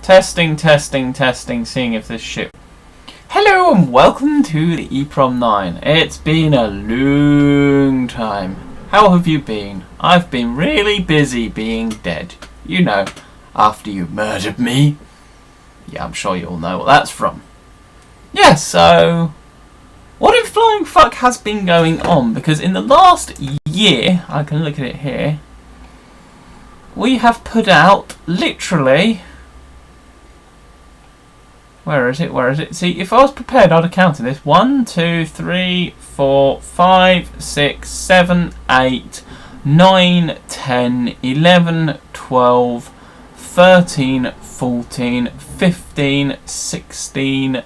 Testing, testing, testing, seeing if this shit... Hello and welcome to the TheEPROM9. It's been a long time. How have you been? I've been really busy being dead. You know, after you murdered me. Yeah, I'm sure you all know what that's from. Yeah, so... what in flying fuck has been going on? Because in the last year, I can look at it here, we have put out, literally... Where is it? See, if I was prepared, I'd have counted this. 1, 2, 3, 4, 5, 6, 7, 8, 9, 10, 11, 12, 13, 14, 15, 16,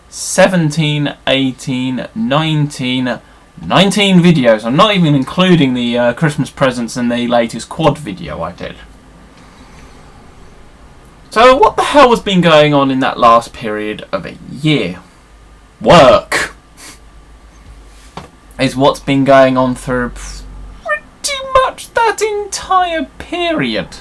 17, 18, 19 videos. I'm not even including the Christmas presents and the latest quad video I did. So what the hell has been going on in that last period of a year? Work is what's been going on through pretty much that entire period.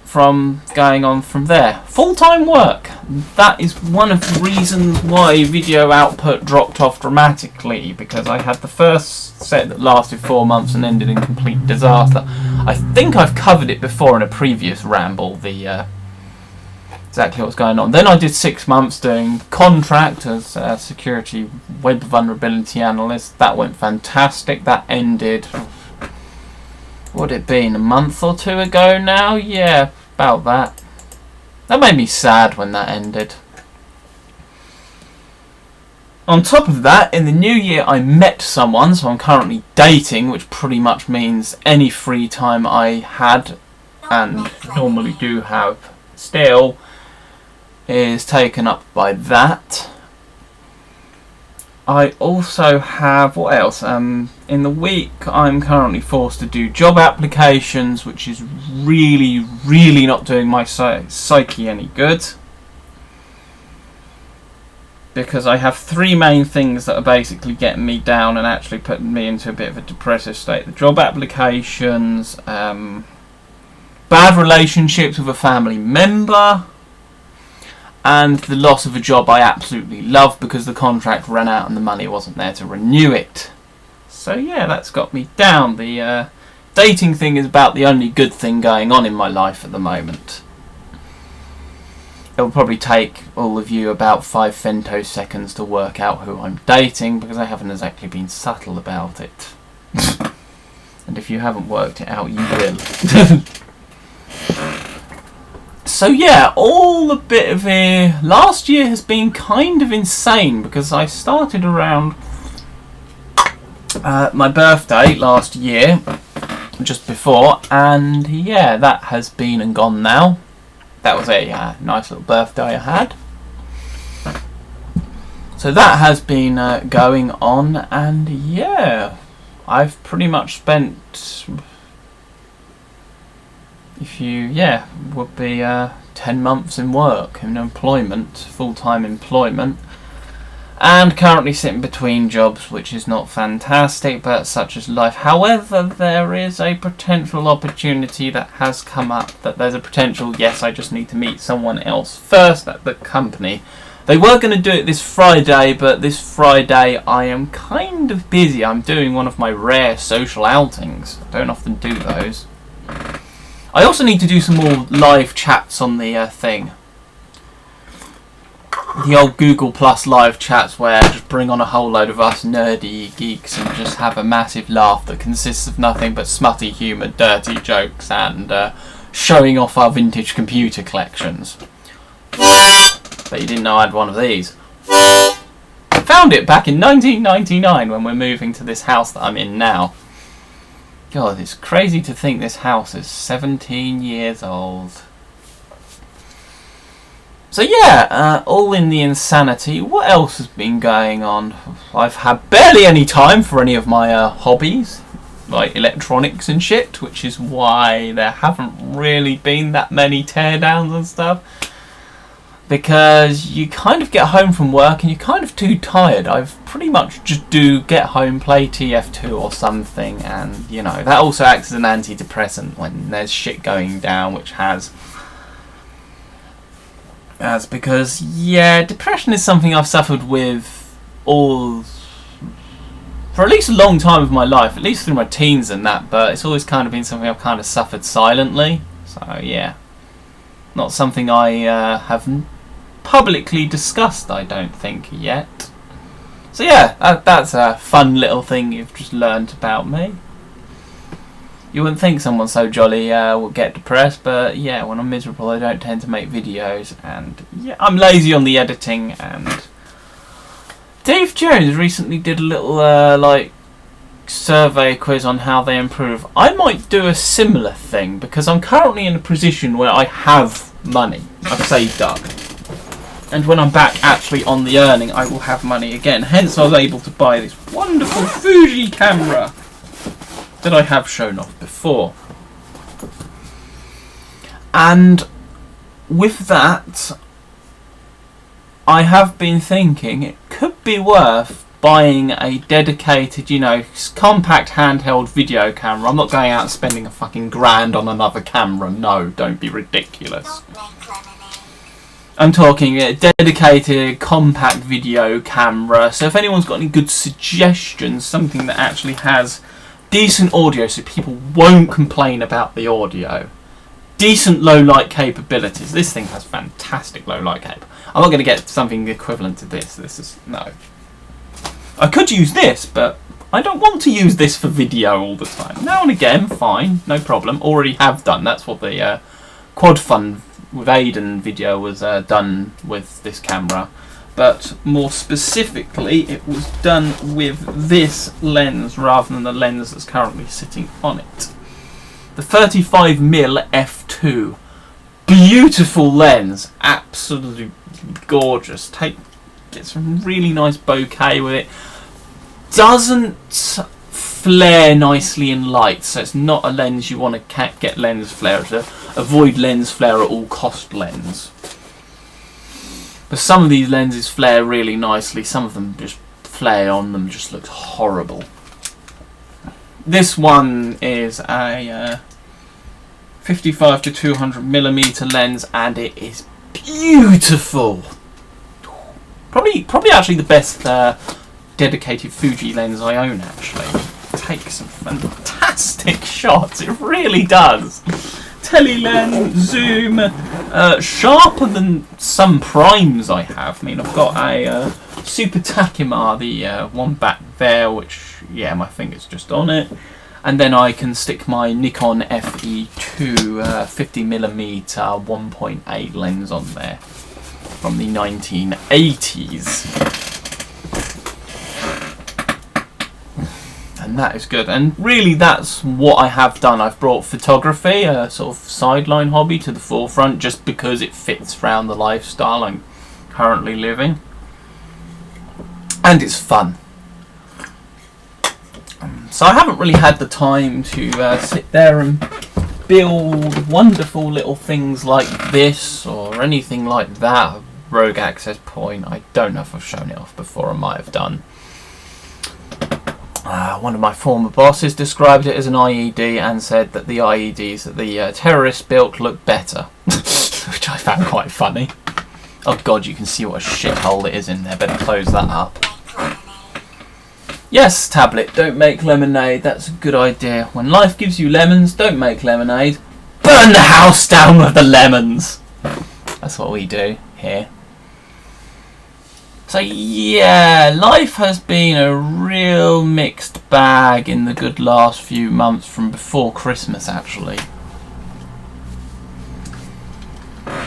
From going on from there. Full-time work. That is one of the reasons why video output dropped off dramatically, because I had the first set that lasted 4 months and ended in complete disaster. I think I've covered it before in a previous ramble, the exactly what's going on. Then I did 6 months doing contract as a security web vulnerability analyst. That went fantastic. That ended, what had it been, a month or two ago now? Yeah, about that. That made me sad when that ended. On top of that, in the new year I met someone, so I'm currently dating, which pretty much means any free time I had, and normally do have still, is taken up by that. I also have, what else? In the week I'm currently forced to do job applications, which is really not doing my psyche any good. Because I have 3 main things that are basically getting me down and actually putting me into a bit of a depressive state. The job applications, bad relationships with a family member, and the loss of a job I absolutely love because the contract ran out and the money wasn't there to renew it. So yeah, that's got me down. The dating thing is about the only good thing going on in my life at the moment. It'll probably take all of you about 5 femtoseconds to work out who I'm dating, because I haven't exactly been subtle about it. And if you haven't worked it out, you will. So yeah, all a bit of a... last year has been kind of insane, because I started around my birthday last year, just before, and yeah, that has been and gone now. That was a nice little birthday I had. So that has been going on, and yeah, I've pretty much spent... would be 10 months in work, in employment, full-time employment, and currently sitting between jobs, which is not fantastic, but such is life. However, there is a potential opportunity that has come up, that there's a potential, yes, I just need to meet someone else first at the company. They were going to do it this Friday, but this Friday I am kind of busy. I'm doing one of my rare social outings. I don't often do those. I also need to do some more live chats on the thing. The old Google Plus live chats where I just bring on a whole load of us nerdy geeks and just have a massive laugh that consists of nothing but smutty humour, dirty jokes, and showing off our vintage computer collections. But you didn't know I had one of these. I found it back in 1999 when we're moving to this house that I'm in now. God, it's crazy to think this house is 17 years old. So yeah, all in the insanity. What else has been going on? I've had barely any time for any of my hobbies, like electronics and shit, which is why there haven't really been that many teardowns and stuff. because you kind of get home from work and you're kind of too tired. I've pretty much just do get home, play TF2 or something, and you know, that also acts as an antidepressant when there's shit going down, which has because yeah, depression is something I've suffered with for at least a long time of my life, at least through my teens and that, but it's always kind of been something I've kind of suffered silently. So yeah, not something I have publicly discussed, I don't think, yet. So yeah, that's a fun little thing you've just learned about me. You wouldn't think someone so jolly would get depressed, but yeah, when I'm miserable I don't tend to make videos, and yeah, I'm lazy on the editing. And Dave Jones recently did a little like survey quiz on how they improve. I might do a similar thing because I'm currently in a position where I have money. I've saved up, and when I'm back actually on the earning, I will have money again. Hence I was able to buy this wonderful Fuji camera that I have shown off before. And with that, I have been thinking it could be worth buying a dedicated, you know, compact handheld video camera. I'm not going out and spending a fucking grand on another camera. No, don't be ridiculous. I'm talking a dedicated compact video camera. So if anyone's got any good suggestions, something that actually has decent audio so people won't complain about the audio, decent low light capabilities. This thing has fantastic low light cap. I'm not going to get something equivalent to this. This is no. I could use this, but I don't want to use this for video all the time. Now and again, fine, no problem. Already have done. That's what the Quad Fun with Aiden video was done with this camera. But more specifically, it was done with this lens rather than the lens that's currently sitting on it. The 35mm f2. Beautiful lens. Absolutely gorgeous. Get some really nice bokeh with it. Doesn't flare nicely in light, so it's not a lens you want to get lens flare. It's a avoid lens flare at all cost lens. But some of these lenses flare really nicely, some of them just flare on them just looks horrible. This one is a 55 to 200mm lens, and it is beautiful. Probably actually the best dedicated Fuji lens I own, actually. It takes some fantastic shots, it really does. Telelens, zoom, sharper than some primes I have. I mean, I've got a Super Takima, the one back there, which, yeah, my finger's just on it. And then I can stick my Nikon FE2 50mm 1.8 lens on there from the 1980s. And that is good, and really that's what I have done. I've brought photography, a sort of sideline hobby, to the forefront just because it fits around the lifestyle I'm currently living, and it's fun. So I haven't really had the time to sit there and build wonderful little things like this or anything like that. Rogue access point, I don't know if I've shown it off before, I might have done. One of my former bosses described it as an IED and said that the IEDs that the terrorists built look better, which I found quite funny. Oh god, you can see what a shithole it is in there, better close that up. Yes, tablet, don't make lemonade, that's a good idea. When life gives you lemons, don't make lemonade. Burn the house down with the lemons! That's what we do here. So yeah, life has been a real mixed bag in the good last few months from before Christmas, actually.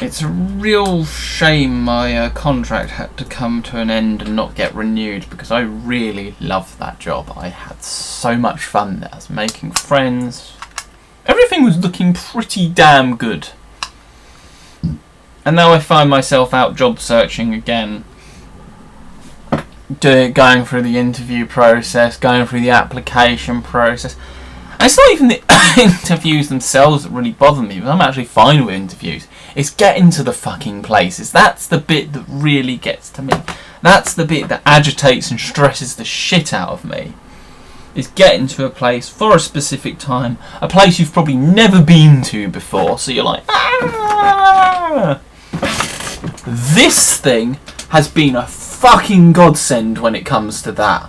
It's a real shame my contract had to come to an end and not get renewed, because I really loved that job. I had so much fun there. I was making friends. Everything was looking pretty damn good. And now I find myself out job searching again. Going through the interview process, going through the application process. And it's not even the interviews themselves that really bother me, but I'm actually fine with interviews. It's getting to the fucking places. That's the bit that really gets to me. That's the bit that agitates and stresses the shit out of me. Is getting to a place for a specific time, a place you've probably never been to before, so you're like, ah! This thing has been a fucking godsend when it comes to that.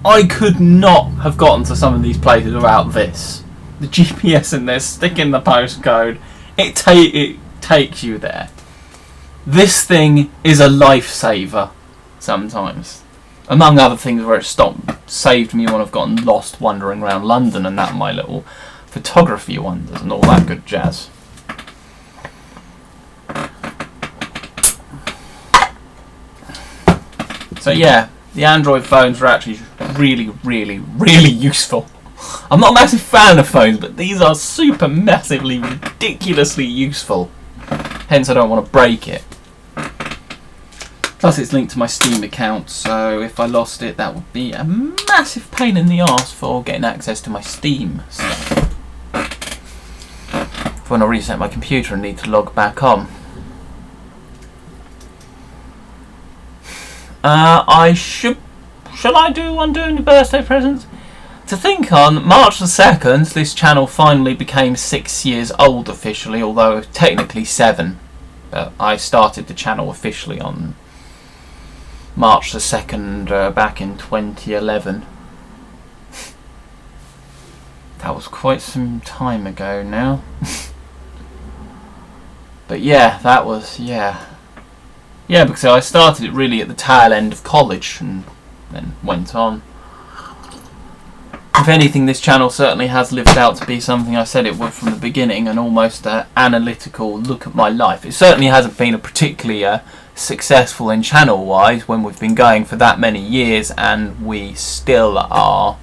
I could not have gotten to some of these places without this. The GPS in there, stick in the postcode, it takes you there. This thing is a lifesaver sometimes. Among other things where it saved me when I've gotten lost wandering around London and that, my little photography wonders and all that good jazz. So yeah, the Android phones are actually really, really, really useful. I'm not a massive fan of phones, but these are super massively, ridiculously useful. Hence I don't want to break it. Plus it's linked to my Steam account, so if I lost it that would be a massive pain in the arse for getting access to my Steam stuff. When I reset my computer and need to log back on. Shall I do one doing the birthday presents? To think on, March the 2nd, this channel finally became 6 years old officially, although technically 7. But I started the channel officially on March the 2nd back in 2011. That was quite some time ago now. But yeah, that was, yeah, because I started it really at the tail end of college and then went on. If anything, this channel certainly has lived out to be something I said it would from the beginning, an almost analytical look at my life. It certainly hasn't been a particularly successful in channel-wise when we've been going for that many years, and we still are.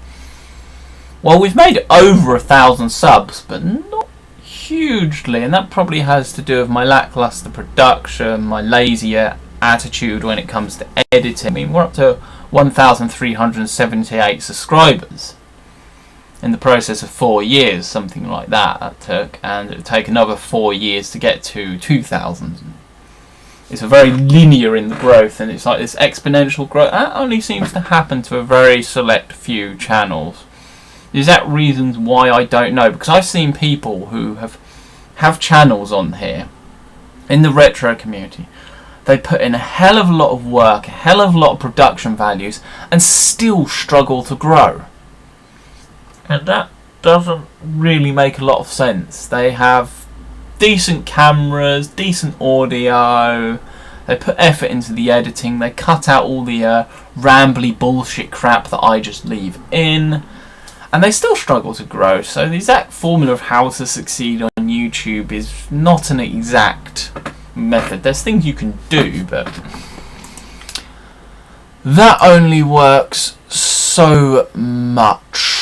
Well, we've made it over 1,000 subs, but not hugely, and that probably has to do with my lackluster production, my lazy attitude when it comes to editing. I mean, we're up to 1,378 subscribers in the process of 4 years, something like that took, and it would take another 4 years to get to 2,000. It's a very linear in the growth, and it's like this exponential growth. That only seems to happen to a very select few channels. Is that reasons why? I don't know, because I've seen people who have channels on here in the retro community. They put in a hell of a lot of work, a hell of a lot of production values, and still struggle to grow. And that doesn't really make a lot of sense. They have decent cameras, decent audio, they put effort into the editing, they cut out all the rambly bullshit crap that I just leave in, and they still struggle to grow. So the exact formula of how to succeed on YouTube is not an exact method. There's things you can do, but that only works so much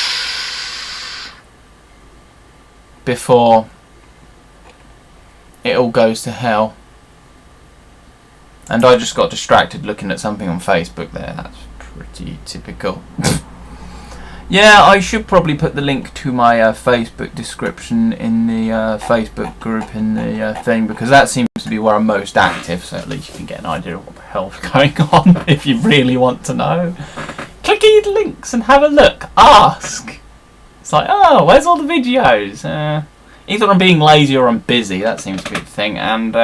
before it all goes to hell. And I just got distracted looking at something on Facebook there. That's pretty typical. Yeah, I should probably put the link to my Facebook description in the Facebook group in the thing, because that seems to be where I'm most active, so at least you can get an idea of what the hell's going on if you really want to know. Click the links and have a look. Ask. It's like, oh, where's all the videos? Either I'm being lazy or I'm busy. That seems to be the thing. And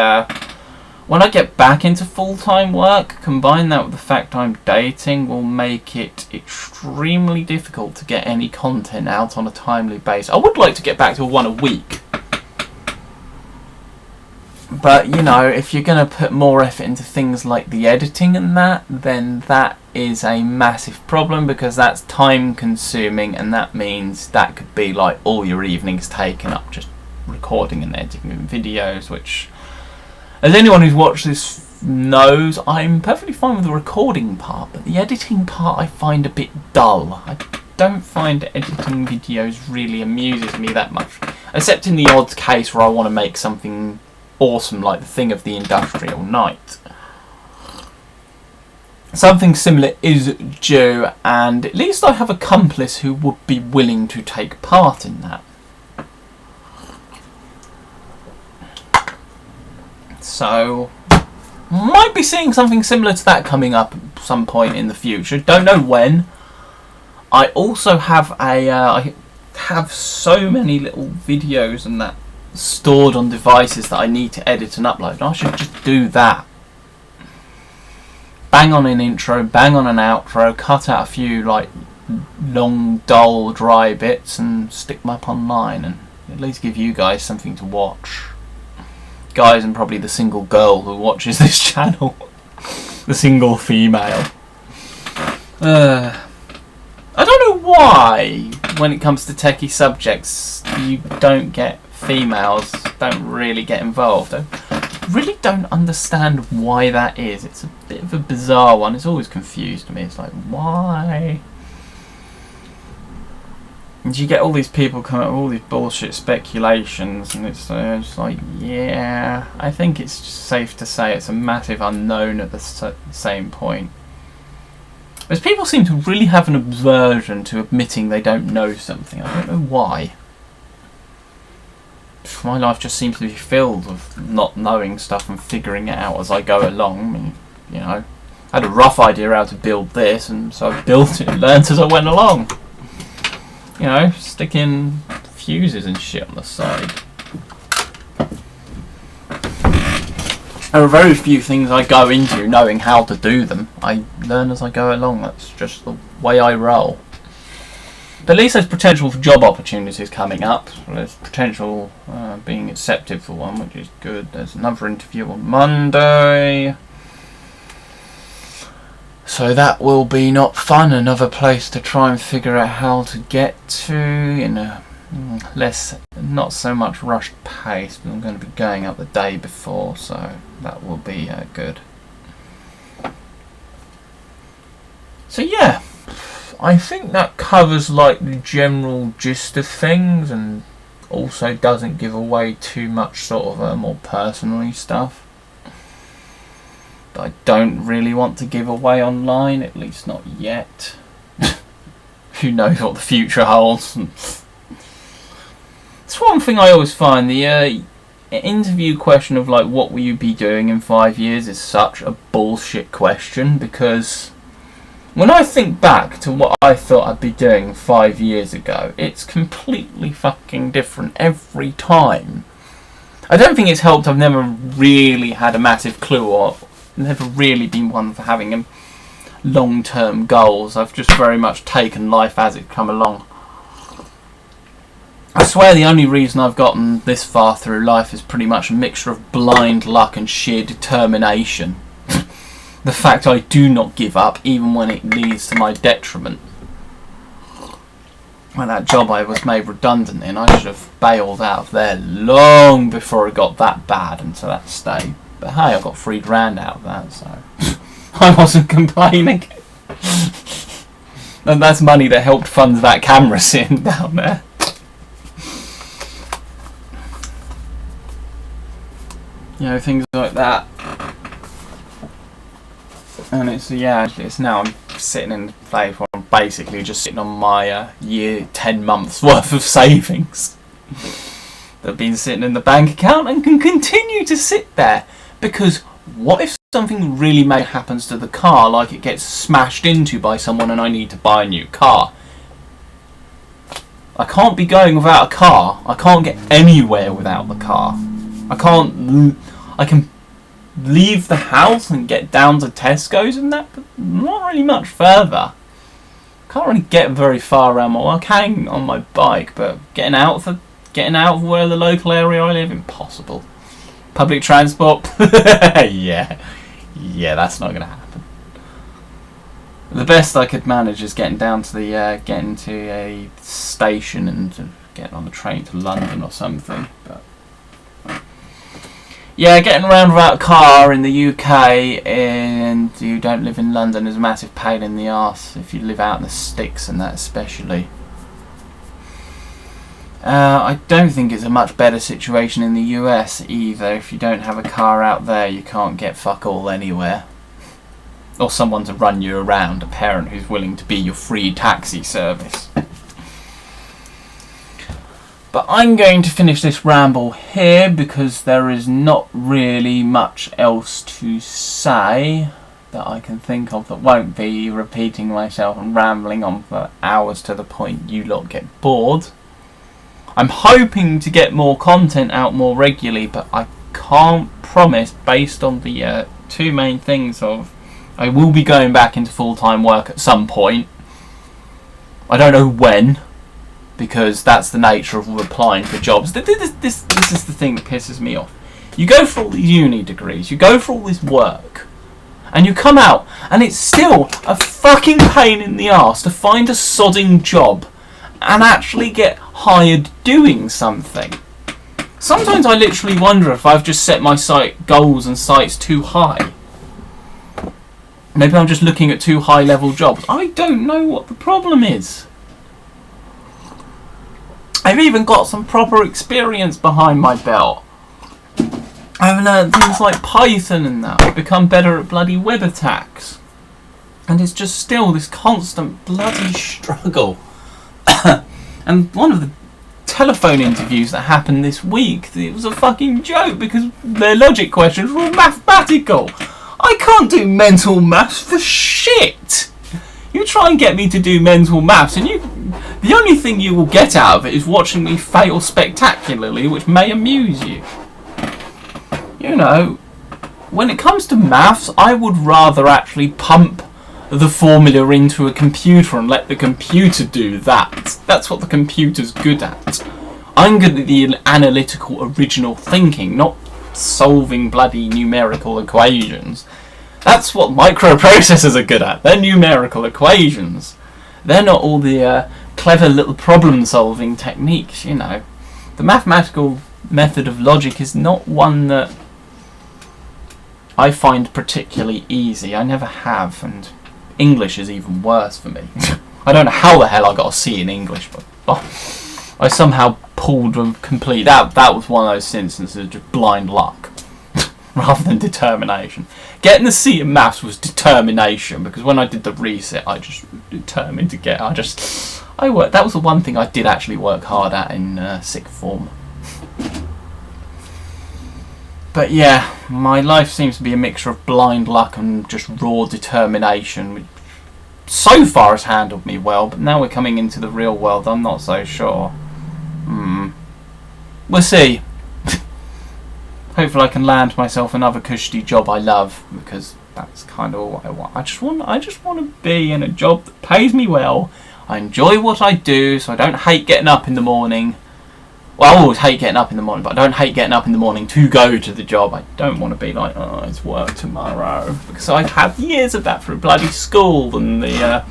when I get back into full-time work, combine that with the fact I'm dating, will make it extremely difficult to get any content out on a timely basis. I would like to get back to one a week. But, you know, if you're going to put more effort into things like the editing and that, then that is a massive problem, because that's time consuming, and that means that could be like all your evenings taken up just recording and editing videos, which, as anyone who's watched this knows, I'm perfectly fine with the recording part, but the editing part I find a bit dull. I don't find editing videos really amuses me that much, except in the odd case where I want to make something awesome like the thing of the Industrial Night. something similar is due, and at least I have a accomplice who would be willing to take part in that. So, might be seeing something similar to that coming up at some point in the future. Don't know when. I also have I have so many little videos and that stored on devices that I need to edit and upload. And I should just do that. Bang on an intro, bang on an outro, cut out a few like long, dull, dry bits and stick them up online and at least give you guys something to watch. Guys, and probably the single girl who watches this channel. The single female. I don't know why, when it comes to techie subjects, you don't get females, don't really get involved. I really don't understand why that is. It's a bit of a bizarre one. It's always confused me. It's like, why? And you get all these people coming up with all these bullshit speculations, and it's just like, yeah, I think it's just safe to say it's a massive unknown at the same point. Because people seem to really have an aversion to admitting they don't know something. I don't know why. My life just seems to be filled with not knowing stuff and figuring it out as I go along. I mean, you know, I had a rough idea how to build this, and so I built it and learnt as I went along. You know, sticking fuses and shit on the side. There are very few things I go into knowing how to do them. I learn as I go along. That's just the way I roll. But at least there's potential for job opportunities coming up. There's potential being accepted for one, which is good. There's another interview on Monday. So that will be not fun. Another place to try and figure out how to get to in a less, not so much rushed pace. But I'm going to be going up the day before, so that will be good. So yeah, I think that covers like the general gist of things, and also doesn't give away too much sort of more personally stuff that I don't really want to give away online, at least not yet. Who knows what the future holds. It's one thing I always find, the interview question of like what will you be doing in 5 years is such a bullshit question, because when I think back to what I thought I'd be doing 5 years ago, it's completely fucking different every time. I don't think it's helped I've never really had a massive clue, or never really been one for having long-term goals. I've just very much taken life as it come along. I swear the only reason I've gotten this far through life is pretty much a mixture of blind luck and sheer determination. The fact I do not give up even when it leads to my detriment. Well, that job I was made redundant in, I should have bailed out of there long before it got that bad, and so that stayed. But hey, I got £3,000 out of that, so I wasn't complaining. And that's money that helped fund that camera sitting down there. You know, things like that. And it's, yeah, it's now I'm sitting in the place where I'm basically just sitting on my year, 10 months worth of savings that have been sitting in the bank account and can continue to sit there. Because what if something really bad happens to the car, like it gets smashed into by someone and I need to buy a new car? I can't be going without a car. I can't get anywhere without the car. I can leave the house and get down to Tesco's and that, but not really much further. Can't really get very far around I can on my bike, but getting out of where the local area I live, impossible. Public transport, yeah, that's not going to happen. The best I could manage is getting down to the getting to a station and getting on the train to London or something. But yeah, getting around without a car in the UK and you don't live in London is a massive pain in the arse if you live out in the sticks, and that especially. I don't think it's a much better situation in the US either. If you don't have a car out there, you can't get fuck all anywhere. Or someone to run you around, a parent who's willing to be your free taxi service. But I'm going to finish this ramble here because there is not really much else to say that I can think of that won't be repeating myself and rambling on for hours to the point you lot get bored. I'm hoping to get more content out more regularly, but I can't promise based on the two main things of I will be going back into full-time work at some point. I don't know when, because that's the nature of applying for jobs. This is the thing that pisses me off. You go for all these uni degrees, you go for all this work, and you come out, and it's still a fucking pain in the arse to find a sodding job and actually get hired doing something. Sometimes I literally wonder if I've just set my goals and sights too high. Maybe I'm just looking at too high level jobs. I don't know what the problem is. I've even got some proper experience behind my belt. I've learned things like Python and that. I've become better at bloody web attacks. And it's just still this constant bloody struggle. And one of the telephone interviews that happened this week, it was a fucking joke because their logic questions were mathematical. I can't do mental maths for shit. You try and get me to do mental maths and the only thing you will get out of it is watching me fail spectacularly, which may amuse you. You know, when it comes to maths, I would rather actually pump the formula into a computer and let the computer do that. That's what the computer's good at. I'm good at the analytical original thinking, not solving bloody numerical equations. That's what microprocessors are good at. They're numerical equations. They're not all the clever little problem solving techniques, you know. The mathematical method of logic is not one that I find particularly easy. I never have, and English is even worse for me. I don't know how the hell I got a C in English, but I somehow pulled a complete... That was one of those instances of just blind luck rather than determination. Getting the C in maths was determination, because when I did the reset, I just determined to get... That was the one thing I did actually work hard at in sixth form. But yeah, my life seems to be a mixture of blind luck and just raw determination, which so far has handled me well, but now we're coming into the real world, I'm not so sure. We'll see. Hopefully I can land myself another cushy job I love, because that's kind of what I want. I just want to be in a job that pays me well. I enjoy what I do, so I don't hate getting up in the morning. Well, I always hate getting up in the morning, but I don't hate getting up in the morning to go to the job. I don't want to be like, oh, it's work tomorrow. Because I've had years of that through bloody school, and the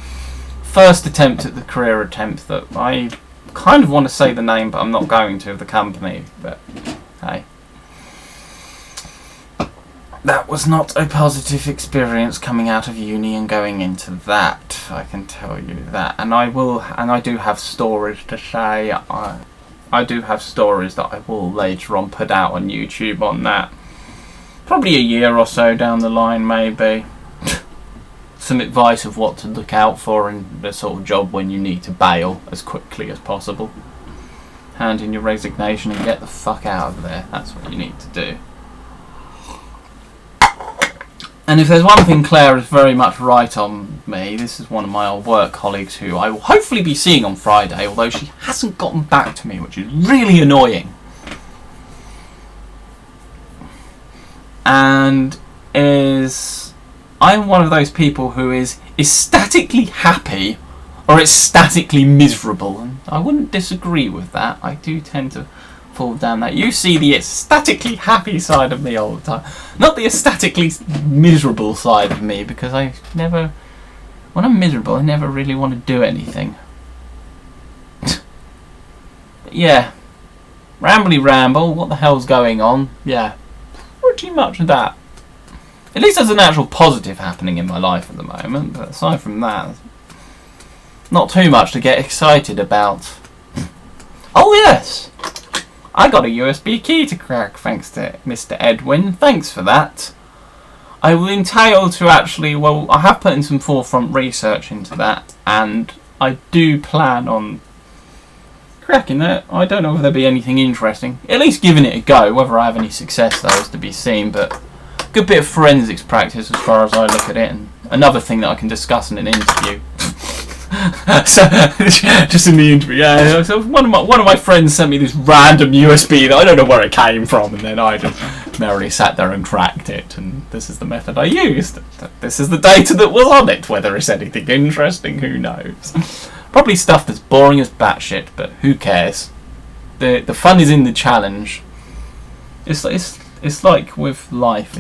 first attempt at the career attempt that I kind of want to say the name, but I'm not going to, of the company. But, hey. That was not a positive experience coming out of uni and going into that. I can tell you that. And I do have stories to say. I do have stories that I will later on put out on YouTube on that. Probably a year or so down the line, maybe. Some advice of what to look out for in the sort of job when you need to bail as quickly as possible. Hand in your resignation and get the fuck out of there. That's what you need to do. And if there's one thing Claire is very much right on me, this is one of my old work colleagues who I will hopefully be seeing on Friday, although she hasn't gotten back to me, which is really annoying. And I'm one of those people who is ecstatically happy or ecstatically miserable, and I wouldn't disagree with that. I do tend to fall down that. You see the ecstatically happy side of me all the time, not the ecstatically miserable side of me, because when I'm miserable, I never really want to do anything. But yeah, rambly ramble, what the hell's going on? Yeah, pretty much that. At least there's an actual positive happening in my life at the moment, but aside from that, not too much to get excited about. Oh yes! I got a USB key to crack, thanks to Mr. Edwin. Thanks for that. I will entail to actually, well, I have put in some forefront research into that, and I do plan on cracking that. I don't know if there'll be anything interesting. At least giving it a go. Whether I have any success, though, is to be seen, but good bit of forensics practice as far as I look at it, and another thing that I can discuss in an interview. So, just in the interview, yeah. So one of my friends sent me this random USB that I don't know where it came from, and then I just merrily sat there and cracked it. And this is the method I used. This is the data that was on it. Whether it's anything interesting, who knows? Probably stuff that's boring as batshit, but who cares? The fun is in the challenge. It's like with life.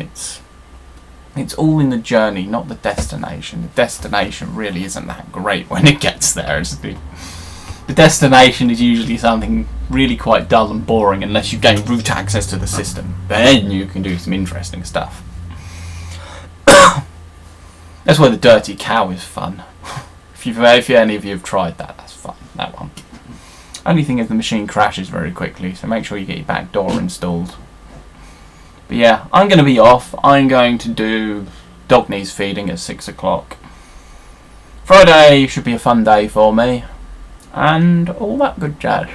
It's all in the journey, not the destination. The destination really isn't that great when it gets there. The destination is usually something really quite dull and boring unless you gain root access to the system. Then you can do some interesting stuff. That's why the dirty cow is fun. If any of you have tried that, that's fun, that one. Only thing is the machine crashes very quickly, so make sure you get your back door installed. But yeah, I'm going to be off. I'm going to do dog needs feeding at 6 o'clock. Friday should be a fun day for me. And all that good jazz.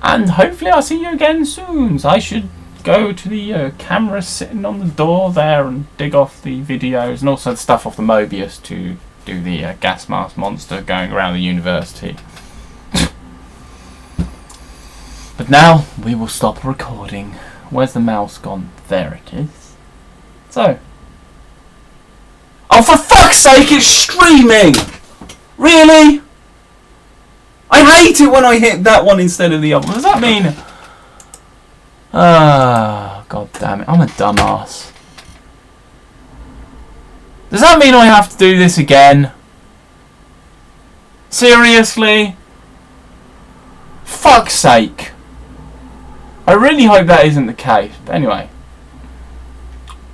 And hopefully I'll see you again soon. So I should go to the camera sitting on the door there and dig off the videos and also the stuff off the Mobius to do the gas mask monster going around the university. But now we will stop recording. Where's the mouse gone? There it is. So. Oh, for fuck's sake, it's streaming! Really? I hate it when I hit that one instead of the other one. Does that mean... Ah, god damn it. I'm a dumbass. Does that mean I have to do this again? Seriously? Fuck's sake. I really hope that isn't the case. But anyway.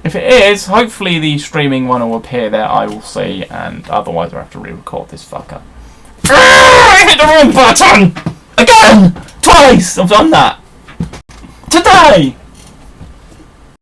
If it is, hopefully the streaming one will appear there, I will see, and otherwise I'll have to re-record this fucker. I hit the wrong button! Again! Twice! I've done that! Today!